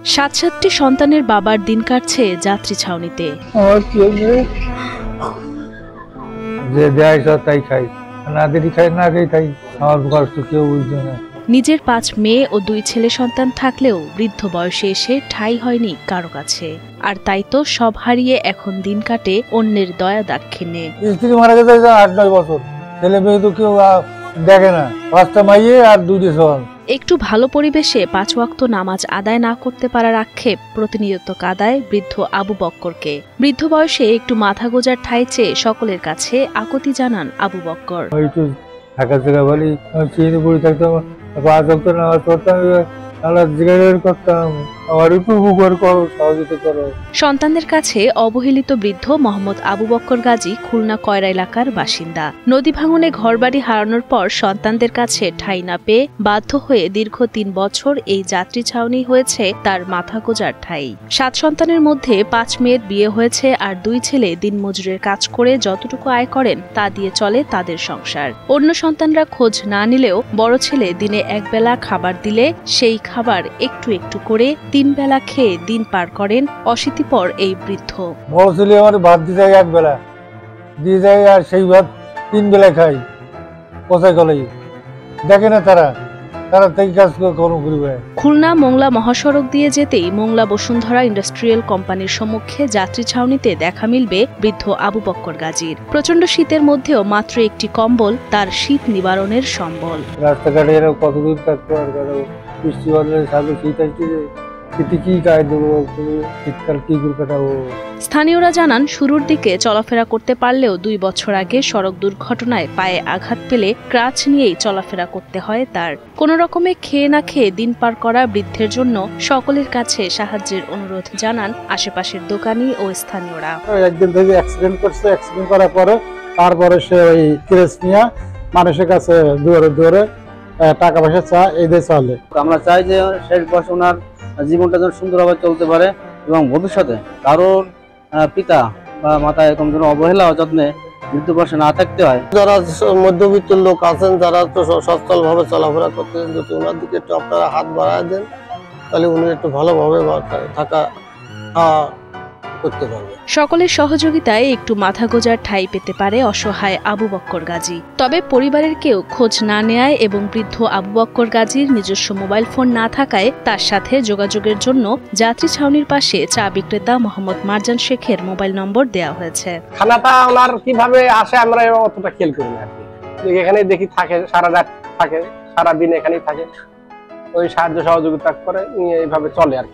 সাতটি সন্তানের বাবার দিন কাটছে যাত্রী ছাউনিতে। নিজের ৫ মেয়ে ও ২ ছেলে সন্তান থাকলেও বৃদ্ধ বয়সে এসে ঠাঁই হয়নি কারো কাছে। আর তাই তো সব হারিয়ে এখন দিন কাটে অন্যের দয়া দাক্ষিণ্যে। স্ত্রী মারা গেছে ৮-৯ বছর, ছেলে মেয়ে তো কেউ দেখে না, ৫টা মাইয়ে আর ২টি সন্তান। একটু ভালো পরিবেশে ৫ ওয়াক্ত নামাজ আদায় না করতে পারার আক্ষেপ প্রতিনিয়ত কাঁদায় বৃদ্ধ আবু বক্করকে। বৃদ্ধ বয়সে একটু মাথা গোজার ঠাঁই চেয়ে সকলের কাছে আকুতি জানান আবু বক্কর। একটু থাকা জায়গা বলি চিনি পড়ে থাকতাম, ৫ ওয়াক্ত নামাজ পড়তাম, সন্তানদের কাছে অবহেলিত বৃদ্ধ মোহাম্মদ আবু বক্কর গাজী খুলনা কয়রা এলাকার বাসিন্দা। নদী ভাঙনে ঘরবাড়ি হারানোর পর সন্তানদের কাছে ঠাঁই না পেয়ে বাধ্য হয়ে দীর্ঘ ৩ বছর এই যাত্রী ছাউনি হয়েছে তার মাথা গোজার ঠাঁই। ৭ সন্তানের মধ্যে ৫ মেয়ের বিয়ে হয়েছে আর ২ ছেলে দিনমজুরের কাজ করে যতটুকু আয় করেন তা দিয়ে চলে তাদের সংসার। অন্য সন্তানরা খোঁজ না নিলেও বড় ছেলে দিনে একবেলা খাবার দিলে সেই খাবার একটু একটু করে ৩ বেলা খেয়ে দিন পার করেন অশীতিপর এই বৃদ্ধ। বড় ছেলে আমার ভাত দিয়ে যায় একবেলা, দিয়ে যায় আর সেই ভাত ৩ বেলা খাই, কোথায় গেলে দেখে না তারা থেকে কাজ কর্ম করবে। খুলনা মোংলা মহাসড়ক দিয়ে যেতেই মোংলা বসুন্ধরা ইন্ডাস্ট্রিয়াল কোম্পানির সম্মুখে যাত্রী ছাউনিতে দেখা মিলবে বৃদ্ধ আবু বক্কর গাজীর। প্রচন্ড শীতের মধ্যেও মাত্র একটি কম্বল তার শীত নিবারণের সম্বল। রাস্তাঘাটে এরা কতদূর থাকতে পারবে, বৃষ্টি হলে সাথে শীত আসছে, স্থানীয়রা জানান শুরুর দিকে চলাফেরা করতে পারলেও ২ বছর আগে সড়ক দুর্ঘটনায় পায়ে আঘাত পেলে ক্রাচ নিয়েই চলাফেরা করতে হয় তার। কোনো রকমে খেয়ে না খেয়ে দিন পার করা বৃদ্ধের জন্য সকলের কাছে সাহায্যের অনুরোধ জানান আশেপাশের দোকানি ও স্থানীয়রা। একদিন থেকে অ্যাক্সিডেন্ট করছে, অ্যাক্সিডেন্ট করার পরে তারপরে সে ওই ক্রেস নিয়ে মানুষের কাছে দূরে টাকা পয়সা চা এই দিয়ে চলে। আমরা চাই যে শেষ বয়সে ওনার জীবনটা যেন সুন্দরভাবে চলতে পারে এবং ভবিষ্যতে কারোর পিতা বা মাতা এরকম যেন অবহেলা যত্নে বৃদ্ধ বয়সে না থাকতে হয়। যারা মধ্যবিত্ত লোক আছেন, যারা তো সচ্ছল ভাবে চলাফেরা করতেছেন, যদি ওনার দিকে একটু আপনারা হাত বাড়ায় দেন তাহলে উনি একটু ভালোভাবে থাকা করতে পারবে। সকলের সহযোগিতায় একটু মাথা গোজার ঠাঁই পেতে পারে অসহায় আবু বক্কর গাজী। তবে পরিবারের কেউ খোঁজ না নেয় এবং বৃদ্ধ আবু বক্কর গাজীর নিজস্ব মোবাইল ফোন না থাকায় তার সাথে যোগাযোগের জন্য যাত্রী ছাউনির পাশে চা বিক্রেতা মোহাম্মদ মারজান শেখের মোবাইল নম্বর দেওয়া হয়েছে। খানাটা ওনার কিভাবে আসে আমরা অতটা খেয়াল করি না আর কি। এখানে দেখি থাকে, সারা রাত থাকে, সারাদিন এখানেই থাকে, ওই সাহায্য সহযোগিতা করে নিয়ে এইভাবে চলে আর কি।